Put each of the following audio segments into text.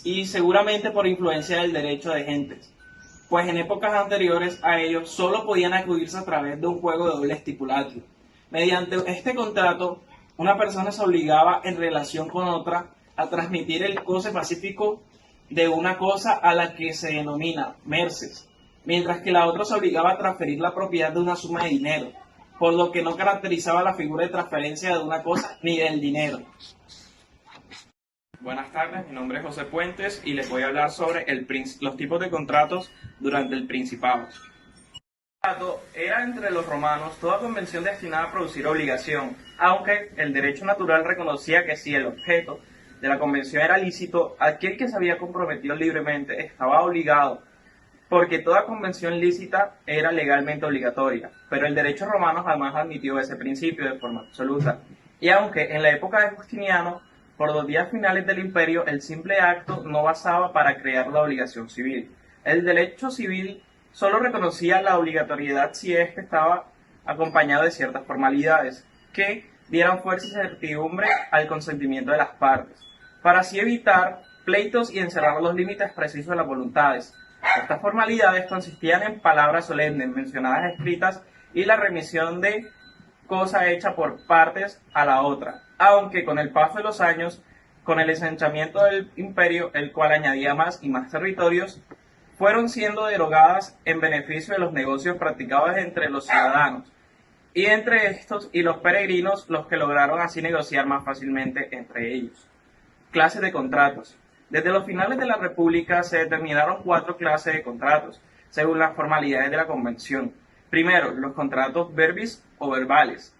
y seguramente por influencia del derecho de gentes, pues en épocas anteriores a ello solo podían acudirse a través de un juego de doble stipulatio. Mediante este contrato, una persona se obligaba en relación con otra a transmitir el goce pacífico de una cosa a la que se denomina merces, mientras que la otra se obligaba a transferir la propiedad de una suma de dinero, por lo que no caracterizaba la figura de transferencia de una cosa ni del dinero. Buenas tardes, mi nombre es José Puentes y les voy a hablar sobre los tipos de contratos durante el Principado. El contrato era entre los romanos toda convención destinada a producir obligación, aunque el derecho natural reconocía que si el objeto de la convención era lícito, aquel que se había comprometido libremente estaba obligado, porque toda convención lícita era legalmente obligatoria, pero el derecho romano jamás admitió ese principio de forma absoluta, y aunque en la época de Justiniano, por los días finales del imperio, el simple acto no bastaba para crear la obligación civil. El derecho civil solo reconocía la obligatoriedad si éste estaba acompañado de ciertas formalidades que dieran fuerza y certidumbre al consentimiento de las partes, para así evitar pleitos y encerrar los límites precisos de las voluntades. Estas formalidades consistían en palabras solemnes mencionadas escritas y la remisión de cosa hecha por partes a la otra, aunque con el paso de los años, con el ensanchamiento del imperio, el cual añadía más y más territorios, fueron siendo derogadas en beneficio de los negocios practicados entre los ciudadanos, y entre estos y los peregrinos, los que lograron así negociar más fácilmente entre ellos. Clases de contratos. Desde los finales de la República se determinaron 4 clases de contratos, según las formalidades de la Convención. Primero, los contratos verbis o verbales,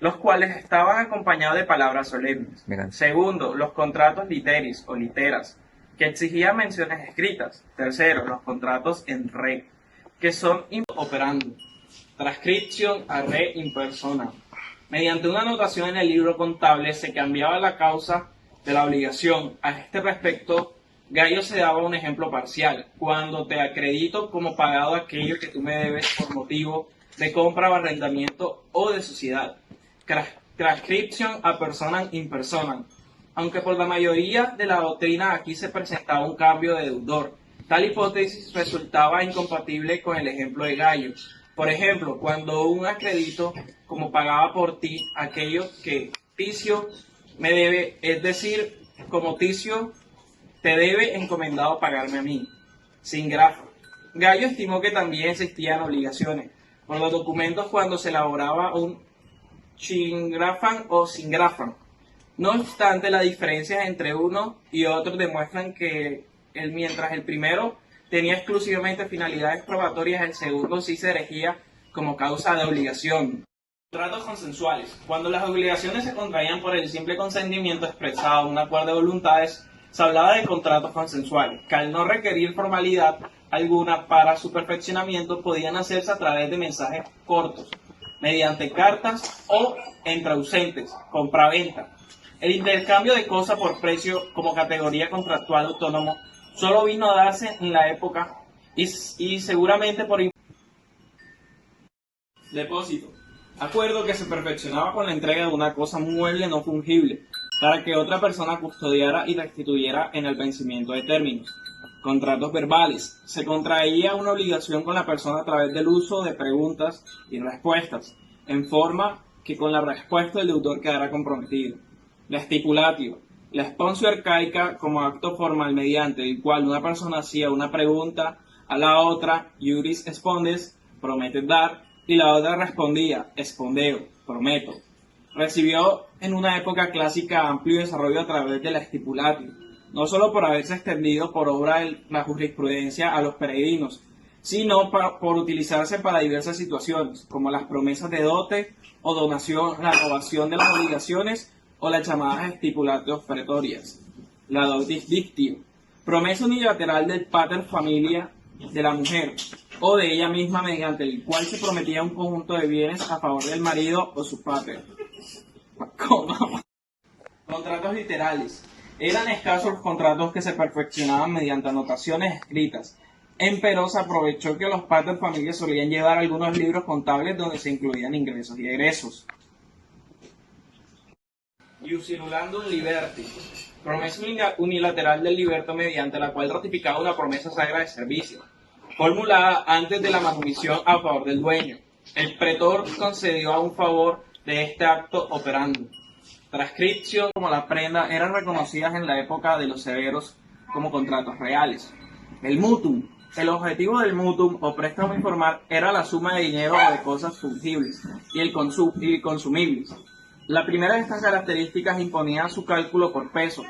los cuales estaban acompañados de palabras solemnes. Segundo, los contratos literis o literas, que exigían menciones escritas. Tercero, los contratos en re, que son operando. Transcription a re in persona. Mediante una anotación en el libro contable se cambiaba la causa de la obligación. A este respecto, Gallo se daba un ejemplo parcial: cuando te acredito como pagado aquello que tú me debes por motivo de compra o arrendamiento o de sociedad. Transcription a personam in personam. Aunque por la mayoría de la doctrina aquí se presentaba un cambio de deudor, tal hipótesis resultaba incompatible con el ejemplo de Gallo. Por ejemplo, cuando un acredito como pagaba por ti aquello que Ticio me debe, es decir, como Ticio te debe encomendado pagarme a mí, sin grafa. Gallo estimó que también existían obligaciones por los documentos cuando se elaboraba un chingrafan o sin grafan. No obstante, las diferencias entre uno y otro demuestran que mientras el primero tenía exclusivamente finalidades probatorias, el segundo sí se erigía como causa de obligación. Contratos consensuales. Cuando las obligaciones se contraían por el simple consentimiento expresado, un acuerdo de voluntades, se hablaba de contratos consensuales, que al no requerir formalidad alguna para su perfeccionamiento podían hacerse a través de mensajes cortos, mediante cartas o entre ausentes, compraventa. El intercambio de cosas por precio como categoría contractual autónomo solo vino a darse en la época y seguramente por depósito. Acuerdo que se perfeccionaba con la entrega de una cosa mueble no fungible, para que otra persona custodiara y restituyera en el vencimiento de términos. Contratos verbales. Se contraía una obligación con la persona a través del uso de preguntas y respuestas, en forma que con la respuesta el deudor quedara comprometido. La stipulatio. La sponsio arcaica como acto formal mediante el cual una persona hacía una pregunta a la otra, iuris respondes, prometes dar, y la otra respondía, espondeo, prometo. Recibió en una época clásica amplio desarrollo a través de la stipulatio, no solo por haberse extendido por obra de la jurisprudencia a los peregrinos, sino por utilizarse para diversas situaciones, como las promesas de dote o donación, la renovación de las obligaciones o las llamadas stipulatio pretorias. La dotis dictio, promesa unilateral del pater familia de la mujer o de ella misma mediante el cual se prometía un conjunto de bienes a favor del marido o su pater. Contratos literales. Eran escasos los contratos que se perfeccionaban mediante anotaciones escritas. Empero se aprovechó que los pater familias solían llevar algunos libros contables donde se incluían ingresos y egresos. Iusilulandum liberti. promesa unilateral del liberto mediante la cual ratificaba una promesa sagrada de servicio, formulada antes de la manumisión a favor del dueño. El pretor concedió a un favor de este acto operando. Transcripción como la prenda eran reconocidas en la época de los severos como contratos reales. El mutum. El objetivo del mutum o préstamo informal era la suma de dinero o de cosas fungibles y consumibles. La primera de estas características imponía su cálculo por peso,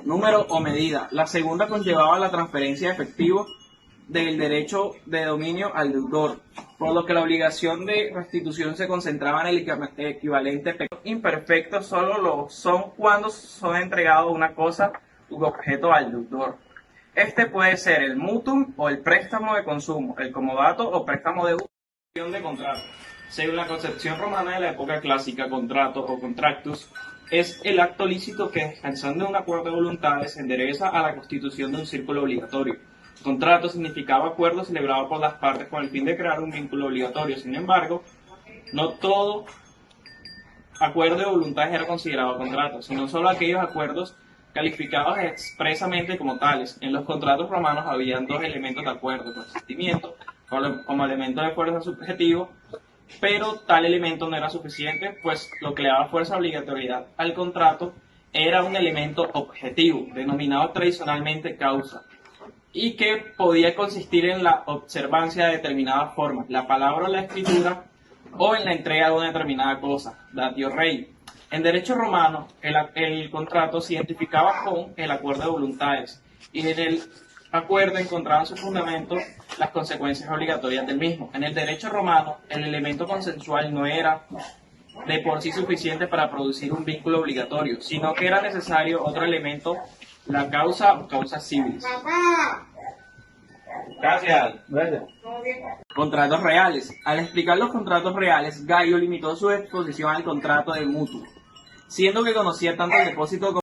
número o medida. La segunda conllevaba la transferencia de efectivo del derecho de dominio al deudor, por lo que la obligación de restitución se concentraba en el equivalente. Imperfectos solo lo son cuando son entregados una cosa u objeto al deudor. Este puede ser el mutum o el préstamo de consumo, el comodato o préstamo de uso de contrato. Según la concepción romana de la época clásica, contrato o contractus es el acto lícito que, descansando en un acuerdo de voluntades, endereza a la constitución de un círculo obligatorio. Contrato significaba acuerdo celebrado por las partes con el fin de crear un vínculo obligatorio. Sin embargo, no todo acuerdo de voluntades era considerado contrato, sino solo aquellos acuerdos calificados expresamente como tales. En los contratos romanos habían dos elementos de acuerdo: consentimiento como elemento de fuerza subjetivo, pero tal elemento no era suficiente, pues lo que le daba fuerza obligatoriedad al contrato era un elemento objetivo, denominado tradicionalmente causa, y que podía consistir en la observancia de determinadas formas, la palabra o la escritura, o en la entrega de una determinada cosa, datio rei. En derecho romano, el contrato se identificaba con el acuerdo de voluntades, y en el acuerdo encontraban su fundamento las consecuencias obligatorias del mismo. En el derecho romano, el elemento consensual no era de por sí suficiente para producir un vínculo obligatorio, sino que era necesario otro elemento, la causa o causas civiles. Gracias. Contratos reales. Al explicar los contratos reales, Gallo limitó su exposición al contrato de mutuo, siendo que conocía tanto el depósito como